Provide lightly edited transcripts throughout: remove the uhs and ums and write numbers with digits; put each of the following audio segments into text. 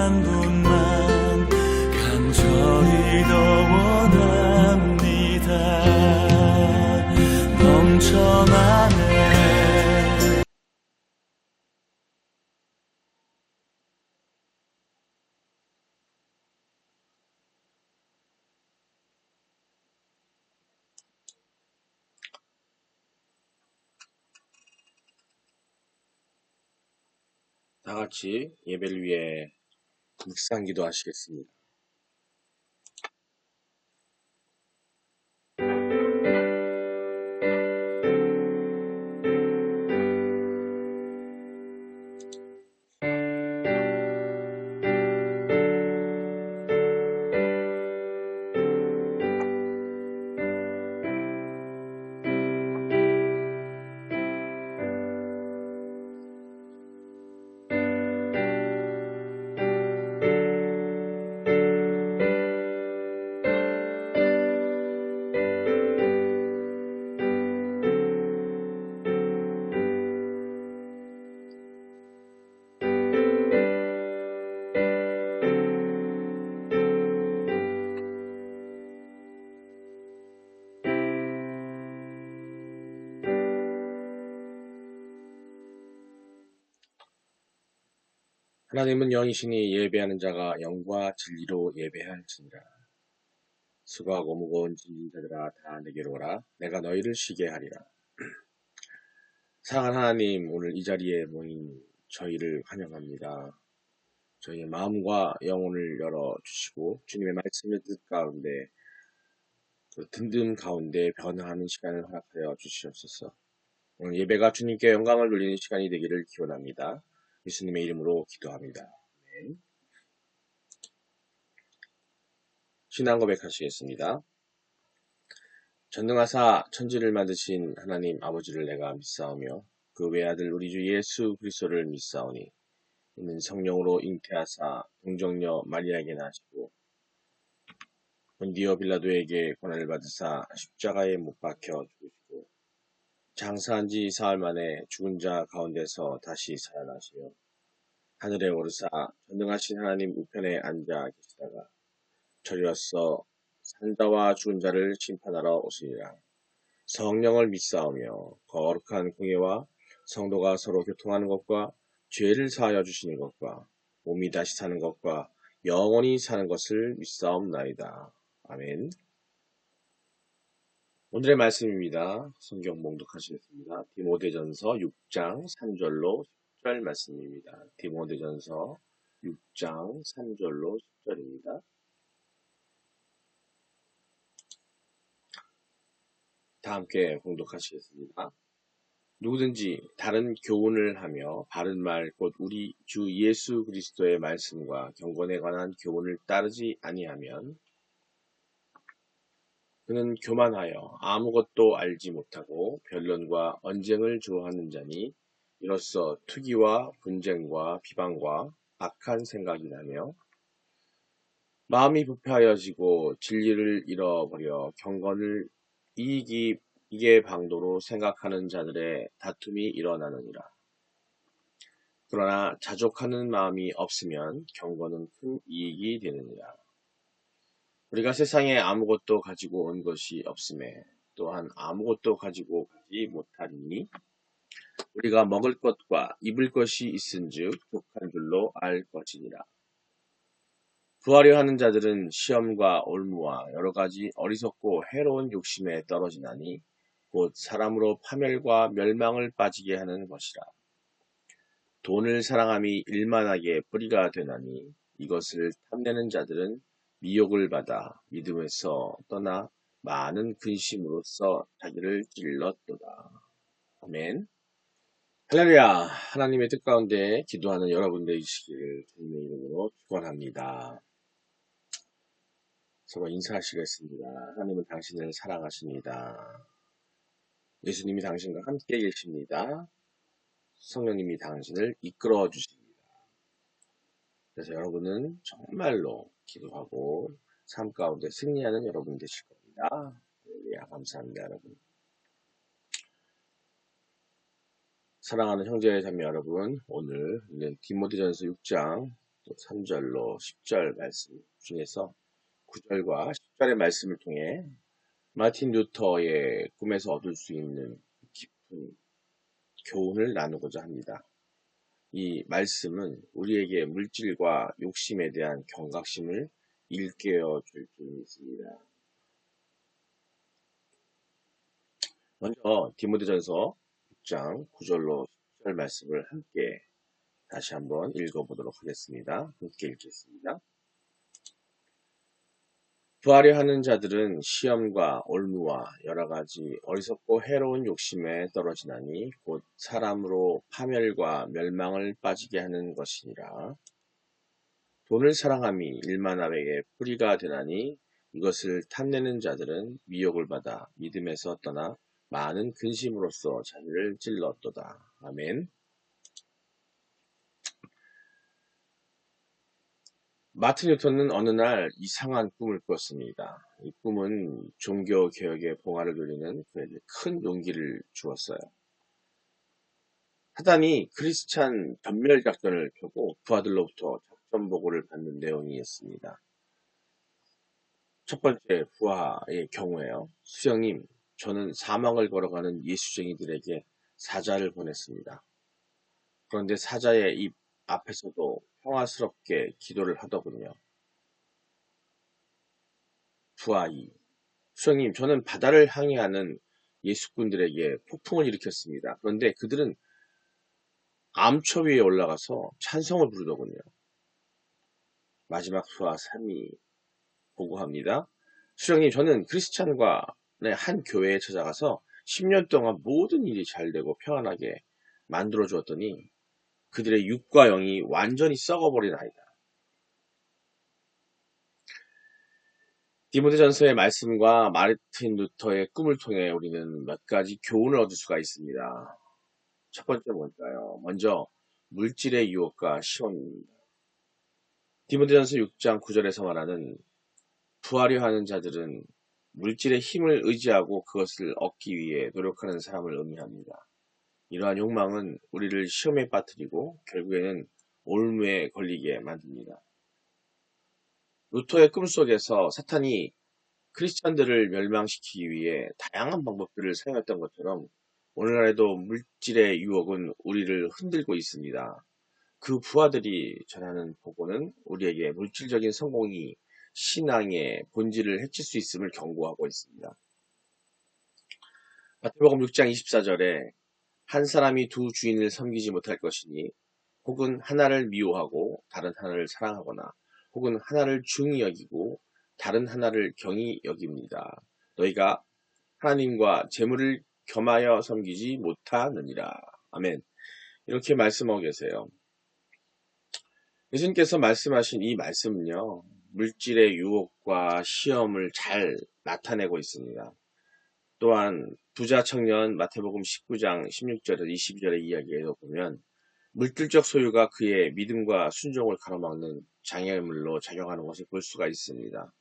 한 분만 간절히 더 원합니다. 넘쳐나네. 다 같이 예배를 위해 묵상 기도하시겠습니다. 하나님은 영이시니 예배하는 자가 영과 진리로 예배할지니라. 수고하고 무거운 짐진 자들아 다 내게로 오라. 내가 너희를 쉬게 하리라. 사랑하는 하나님, 오늘 이 자리에 모인 저희를 환영합니다. 저희의 마음과 영혼을 열어주시고 주님의 말씀의 뜻 가운데 그 든든 가운데 변화하는 시간을 허락하여 주시옵소서. 오늘 예배가 주님께 영광을 돌리는 시간이 되기를 기원합니다. 예수님의 이름으로 기도합니다. 아멘. 신앙 고백하시겠습니다. 전능하사 천지를 만드신 하나님 아버지를 내가 믿사오며 그 외아들 우리 주 예수 그리스도를 믿사오니 이는 성령으로 잉태하사 동정녀 마리아에게 나시고 본디오 빌라도에게 고난을 받으사 십자가에 못 박혀 죽으시고 장사한 지 사흘 만에 죽은 자 가운데서 다시 살아나시며 하늘에 오르사 전능하신 하나님 우편에 앉아 계시다가 저리로서 산자와 죽은 자를 심판하러 오시리라. 성령을 믿사오며 거룩한 공예와 성도가 서로 교통하는 것과 죄를 사하여 주시는 것과 몸이 다시 사는 것과 영원히 사는 것을 믿사옵나이다. 아멘. 오늘의 말씀입니다. 성경 봉독하시겠습니다. 디모데전서 6장 3절로 10절 말씀입니다. 디모데전서 6장 3절로 10절입니다. 다 함께 봉독하시겠습니다. 누구든지 다른 교훈을 하며 바른 말 곧 우리 주 예수 그리스도의 말씀과 경건에 관한 교훈을 따르지 아니하면 그는 교만하여 아무것도 알지 못하고 변론과 언쟁을 좋아하는 자니 이로써 투기와 분쟁과 비방과 악한 생각이 나며 마음이 부패하여지고 진리를 잃어버려 경건을 이게 방도로 생각하는 자들의 다툼이 일어나느니라. 그러나 자족하는 마음이 없으면 경건은 큰 이익이 되느니라. 우리가 세상에 아무것도 가지고 온 것이 없음에 또한 아무것도 가지고 가지 못하리니 우리가 먹을 것과 입을 것이 있은즉 독한 줄로 알 것이니라. 구하려 하는 자들은 시험과 올무와 여러 가지 어리석고 해로운 욕심에 떨어지나니 곧 사람으로 파멸과 멸망을 빠지게 하는 것이라. 돈을 사랑함이 일만하게 뿌리가 되나니 이것을 탐내는 자들은 미혹을 받아 믿음에서 떠나 많은 근심으로써 자기를 찔렀도다. 아멘. 할렐루야. 하나님의 뜻 가운데 기도하는 여러분 되시기를 주님의 이름으로 축원합니다. 서로 인사하시겠습니다. 하나님은 당신을 사랑하십니다. 예수님이 당신과 함께 계십니다. 성령님이 당신을 이끌어 주십니다. 그래서 여러분은 정말로 기도하고 삶 가운데 승리하는 여러분 되실 겁니다. 네, 감사합니다, 여러분. 사랑하는 형제 자매 여러분, 오늘 우리는 디모데전서 6장 또 3절로 10절 말씀 중에서 9절과 10절의 말씀을 통해 마틴 루터의 꿈에서 얻을 수 있는 깊은 교훈을 나누고자 합니다. 이 말씀은 우리에게 물질과 욕심에 대한 경각심을 일깨워 줄 수 있습니다. 먼저 디모데전서 6장 9절로 10절 말씀을 함께 다시 한번 읽어보도록 하겠습니다. 함께 읽겠습니다. 부하려 하는 자들은 시험과 올무와 여러가지 어리석고 해로운 욕심에 떨어지나니 곧 사람으로 파멸과 멸망을 빠지게 하는 것이니라. 돈을 사랑함이 일만함에게 뿌리가 되나니 이것을 탐내는 자들은 미혹을 받아 믿음에서 떠나 많은 근심으로써 자기를 찔렀도다. 아멘. 마틴 루터는 어느 날 이상한 꿈을 꿨습니다. 이 꿈은 종교개혁의 봉화를 누리는 그에게 큰 용기를 주었어요. 사단이 크리스찬 전멸작전을 펴고 부하들로부터 작전 보고를 받는 내용이었습니다. 첫 번째 부하의 경우에요. 수령님, 저는 사망을 걸어가는 예수쟁이들에게 사자를 보냈습니다. 그런데 사자의 입 앞에서도 평화스럽게 기도를 하더군요. 부하 2. 수령님, 저는 바다를 항해하는 예수꾼들에게 폭풍을 일으켰습니다. 그런데 그들은 암초 위에 올라가서 찬송을 부르더군요. 마지막 부하 3이 보고합니다. 수령님, 저는 크리스찬과 한 교회에 찾아가서 10년 동안 모든 일이 잘 되고 평안하게 만들어 주었더니 그들의 육과 영이 완전히 썩어버린 아이다. 디모데전서의 말씀과 마르틴 루터의 꿈을 통해 우리는 몇 가지 교훈을 얻을 수가 있습니다. 첫 번째 뭘까요? 먼저 물질의 유혹과 시험입니다. 디모데전서 6장 9절에서 말하는 부하려 하는 자들은 물질의 힘을 의지하고 그것을 얻기 위해 노력하는 사람을 의미합니다. 이러한 욕망은 우리를 시험에 빠뜨리고 결국에는 올무에 걸리게 만듭니다. 루터의 꿈속에서 사탄이 크리스찬들을 멸망시키기 위해 다양한 방법들을 사용했던 것처럼 오늘날에도 물질의 유혹은 우리를 흔들고 있습니다. 그 부하들이 전하는 보고는 우리에게 물질적인 성공이 신앙의 본질을 해칠 수 있음을 경고하고 있습니다. 마태복음 6장 24절에 한 사람이 두 주인을 섬기지 못할 것이니 혹은 하나를 미워하고 다른 하나를 사랑하거나 혹은 하나를 중히 여기고 다른 하나를 경히 여깁니다. 너희가 하나님과 재물을 겸하여 섬기지 못하느니라. 아멘. 이렇게 말씀하고 계세요. 예수님께서 말씀하신 이 말씀은요, 물질의 유혹과 시험을 잘 나타내고 있습니다. 또한 부자 청년 마태복음 19장 16절에서 22절의 이야기에도 보면 물질적 소유가 그의 믿음과 순종을 가로막는 장애물로 작용하는 것을 볼 수가 있습니다.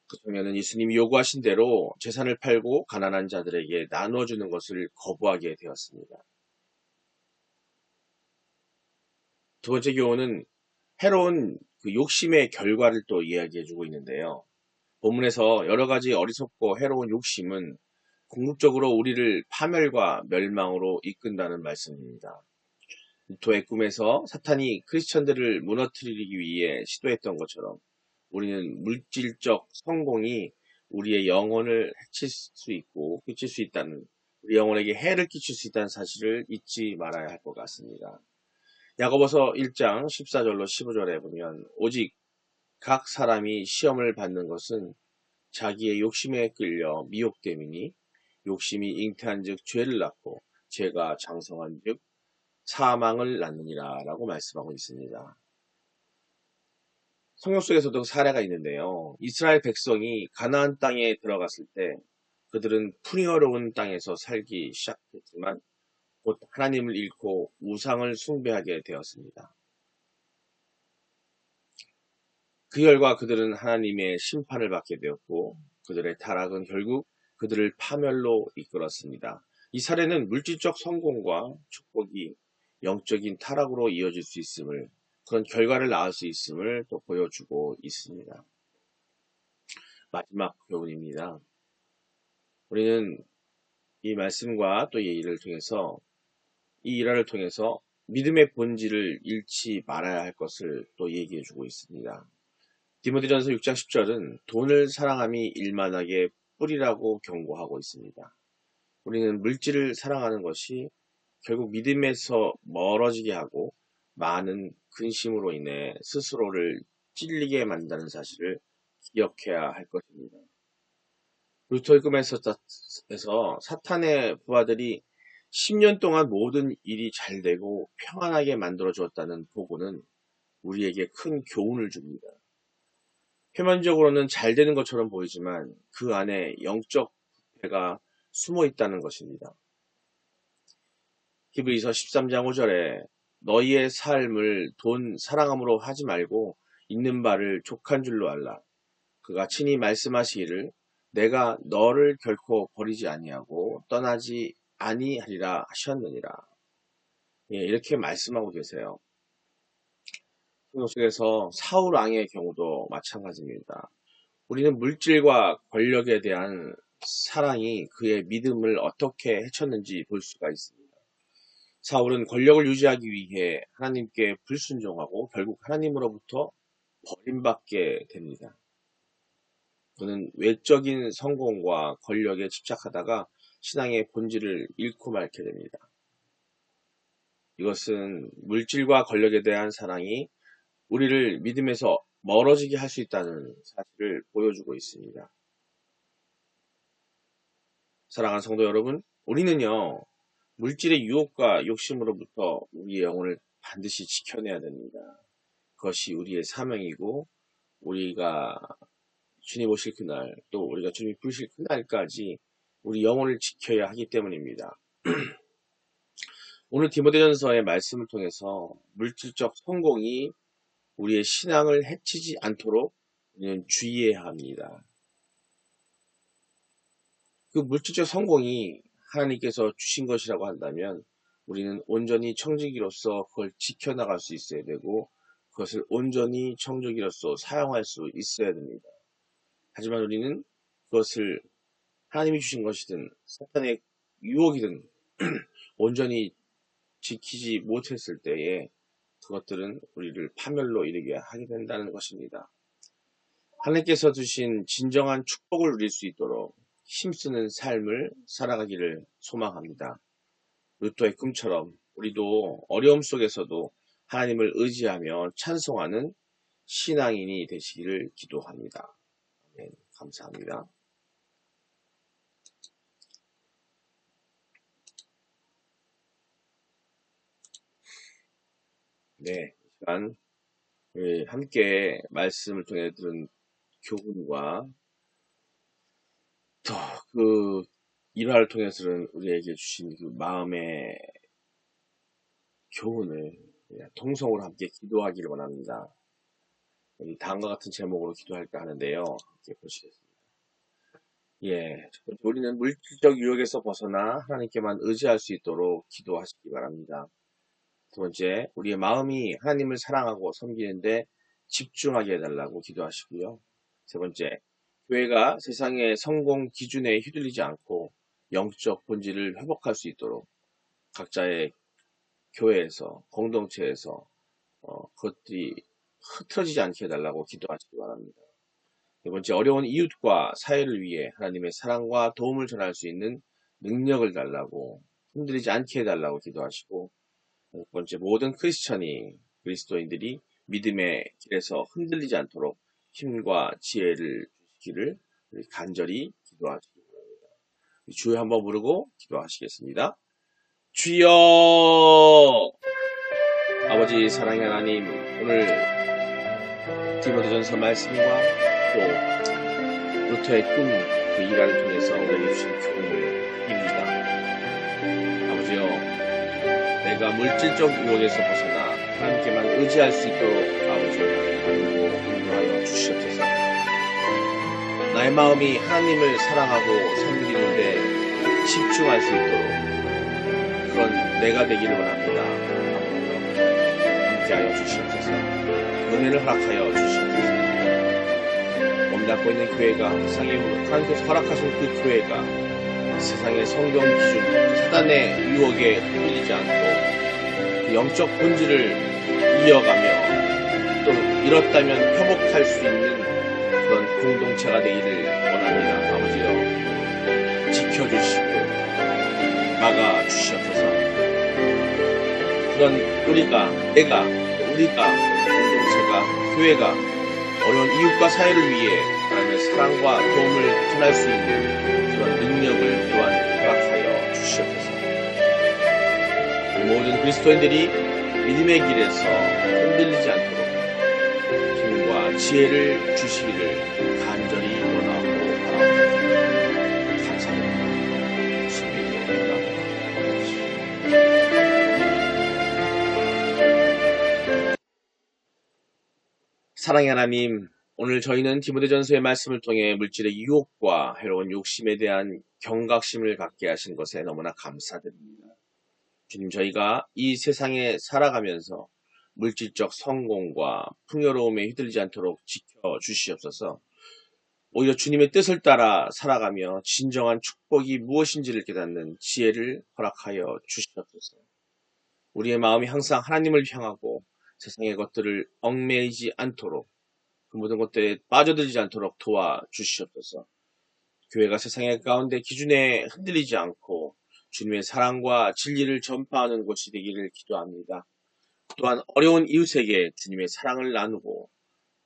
그 청년은 예수님이 요구하신 대로 재산을 팔고 가난한 자들에게 나누어주는 것을 거부하게 되었습니다. 두 번째 교훈은 해로운 그 욕심의 결과를 또 이야기해주고 있는데요. 본문에서 여러 가지 어리석고 해로운 욕심은 궁극적으로 우리를 파멸과 멸망으로 이끈다는 말씀입니다. 루터의 꿈에서 사탄이 크리스천들을 무너뜨리기 위해 시도했던 것처럼 우리는 물질적 성공이 우리의 영혼을 해칠 수 있고 끼칠 수 있다는, 우리 영혼에게 해를 끼칠 수 있다는 사실을 잊지 말아야 할 것 같습니다. 야고보서 1장 14절로 15절에 보면 오직 각 사람이 시험을 받는 것은 자기의 욕심에 끌려 미혹됨이니 욕심이 잉태한 즉 죄를 낳고 죄가 장성한 즉 사망을 낳느니라 라고 말씀하고 있습니다. 성경 속에서도 사례가 있는데요. 이스라엘 백성이 가나안 땅에 들어갔을 때 그들은 풍요로운 땅에서 살기 시작했지만 곧 하나님을 잃고 우상을 숭배하게 되었습니다. 그 결과 그들은 하나님의 심판을 받게 되었고 그들의 타락은 결국 그들을 파멸로 이끌었습니다. 이 사례는 물질적 성공과 축복이 영적인 타락으로 이어질 수 있음을 그런 결과를 낳을 수 있음을 또 보여주고 있습니다. 마지막 교훈입니다. 우리는 이 말씀과 또 이 일을 통해서 이 일화를 통해서 믿음의 본질을 잃지 말아야 할 것을 또 얘기해 주고 있습니다. 디모데전서 6장 10절은 돈을 사랑함이 일만하게 뿌리라고 경고하고 있습니다. 우리는 물질을 사랑하는 것이 결국 믿음에서 멀어지게 하고 많은 근심으로 인해 스스로를 찔리게 만드는 사실을 기억해야 할 것입니다. 루터의 꿈에서 사탄의 부하들이 10년 동안 모든 일이 잘 되고 평안하게 만들어 주었다는 보고는 우리에게 큰 교훈을 줍니다. 표면적으로는 잘 되는 것처럼 보이지만 그 안에 영적 부패가 숨어 있다는 것입니다. 히브리서 13장 5절에 너희의 삶을 돈 사랑함으로 하지 말고 있는 바를 족한 줄로 알라. 그가 친히 말씀하시기를 내가 너를 결코 버리지 아니하고 떠나지 아니하리라 하셨느니라. 예, 이렇게 말씀하고 계세요. 성경 속에서 사울 왕의 경우도 마찬가지입니다. 우리는 물질과 권력에 대한 사랑이 그의 믿음을 어떻게 해쳤는지 볼 수가 있습니다. 사울은 권력을 유지하기 위해 하나님께 불순종하고 결국 하나님으로부터 버림받게 됩니다. 그는 외적인 성공과 권력에 집착하다가 신앙의 본질을 잃고 말게 됩니다. 이것은 물질과 권력에 대한 사랑이 우리를 믿음에서 멀어지게 할 수 있다는 사실을 보여주고 있습니다. 사랑하는 성도 여러분, 우리는요, 물질의 유혹과 욕심으로부터 우리의 영혼을 반드시 지켜내야 됩니다. 그것이 우리의 사명이고, 우리가 주님 오실 그날, 또 우리가 주님이 부르실 그날까지 우리 영혼을 지켜야 하기 때문입니다. 오늘 디모데전서의 말씀을 통해서 물질적 성공이 우리의 신앙을 해치지 않도록 우리는 주의해야 합니다. 그 물질적 성공이 하나님께서 주신 것이라고 한다면 우리는 온전히 청지기로서 그걸 지켜나갈 수 있어야 되고 그것을 온전히 청지기로서 사용할 수 있어야 됩니다. 하지만 우리는 그것을 하나님이 주신 것이든 사탄의 유혹이든 온전히 지키지 못했을 때에 그것들은 우리를 파멸로 이르게 하게 된다는 것입니다. 하나님께서 주신 진정한 축복을 누릴 수 있도록 힘쓰는 삶을 살아가기를 소망합니다. 루터의 꿈처럼 우리도 어려움 속에서도 하나님을 의지하며 찬송하는 신앙인이 되시기를 기도합니다. 네, 감사합니다. 네, 이 시간 함께 말씀을 통해 들은 교훈과 또 그 일화를 통해서는 우리에게 주신 그 마음의 교훈을 통성으로 함께 기도하기를 원합니다. 다음과 같은 제목으로 기도할까 하는데요. 함께 보시겠습니다. 예, 우리는 물질적 유혹에서 벗어나 하나님께만 의지할 수 있도록 기도하시기 바랍니다. 두 번째, 우리의 마음이 하나님을 사랑하고 섬기는데 집중하게 해달라고 기도하시고요. 세 번째, 교회가 세상의 성공 기준에 휘둘리지 않고 영적 본질을 회복할 수 있도록 각자의 교회에서, 공동체에서 그것들이 흐트러지지 않게 해달라고 기도하시기 바랍니다. 네 번째, 어려운 이웃과 사회를 위해 하나님의 사랑과 도움을 전할 수 있는 능력을 달라고, 흔들리지 않게 해달라고 기도하시고, 네 번째, 모든 그리스도인들이 믿음의 길에서 흔들리지 않도록 힘과 지혜를 주시기를 간절히 기도하시기 바랍니다. 주여 한번 부르고 기도하시겠습니다. 주여! 아버지 사랑의 하나님, 오늘 디모데전서 말씀과 또 루터의 꿈 그 일화를 통해서 우리에게 주신 교훈입니다. 아버지여, 내가 물질적 유혹에서 벗어나 하나님께만 의지할 수 있도록 아버지여 인도하여 주시옵소서. 나의 마음이 하나님을 사랑하고 섬기는데 집중할 수 있도록 그런 내가 되기를 원합니다. 받게 하여 주시옵소서. 은혜를 허락하여 주시옵소서. 몸담고 있는 교회가 세상에 하나님께서 허락하신 그 교회가 세상의 성경 기준, 사단의 유혹에 흔들리지 않고 그 영적 본질을 이어가며 또 잃었다면 회복할 수 있는 그런 공동체가 되기를 원합니다. 아버지여, 지켜주시고 막아주시옵소서. 그런 우리가 공동체가, 교회가 어려운 이웃과 사회를 위해 하나님의 사랑과 도움을 전할 수 있는 그런 능력을 또한 허락하여 주시옵소서. 모든 그리스도인들이 믿음의 길에서 흔들리지 않도록 힘과 지혜를 주시기를 간절히 원하고 바랍니다. 감사합니다. 주님의 이름으로 사랑의 하나님, 오늘 저희는 디모데전서의 말씀을 통해 물질의 유혹과 해로운 욕심에 대한 경각심을 갖게 하신 것에 너무나 감사드립니다. 주님, 저희가 이 세상에 살아가면서 물질적 성공과 풍요로움에 휘둘리지 않도록 지켜주시옵소서. 오히려 주님의 뜻을 따라 살아가며 진정한 축복이 무엇인지를 깨닫는 지혜를 허락하여 주시옵소서. 우리의 마음이 항상 하나님을 향하고 세상의 것들을 얽매이지 않도록, 그 모든 것들에 빠져들지 않도록 도와주시옵소서. 교회가 세상의 가운데 기준에 흔들리지 않고 주님의 사랑과 진리를 전파하는 곳이 되기를 기도합니다. 또한 어려운 이웃에게 주님의 사랑을 나누고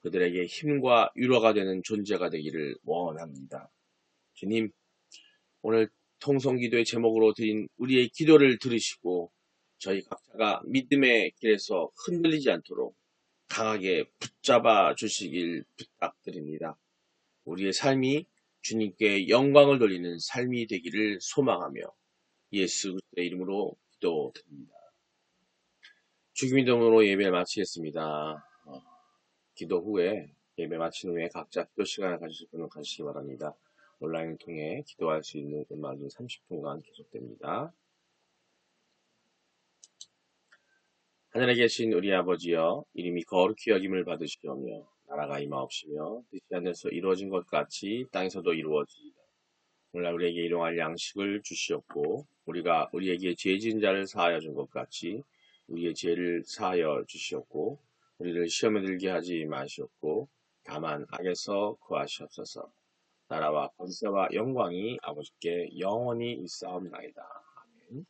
그들에게 힘과 위로가 되는 존재가 되기를 원합니다. 주님, 오늘 통성기도의 제목으로 드린 우리의 기도를 들으시고 저희 각자가 믿음의 길에서 흔들리지 않도록 강하게 붙잡아 주시길 부탁드립니다. 우리의 삶이 주님께 영광을 돌리는 삶이 되기를 소망하며 예수 그리스도의 이름으로 기도드립니다. 주기도문으로 예배를 마치겠습니다. 기도 후에, 예배 마친 후에 각자 기도 시간을 가지실 분은 가시기 바랍니다. 온라인을 통해 기도할 수 있는 음악이 30분간 계속됩니다. 하늘에 계신 우리 아버지여, 이름이 거룩히 여김을 받으시오며 나라가 임하옵시며 뜻이 하늘에서 이루어진 것 같이 땅에서도 이루어지이다. 오늘날 우리에게 일용할 양식을 주시옵고 우리가 우리에게 죄 지은 자를 사하여 준 것 같이 우리의 죄를 사하여 주시옵고 우리를 시험에 들게 하지 마시옵고 다만 악에서 구하시옵소서. 나라와 권세와 영광이 아버지께 영원히 있사옵나이다. 아멘.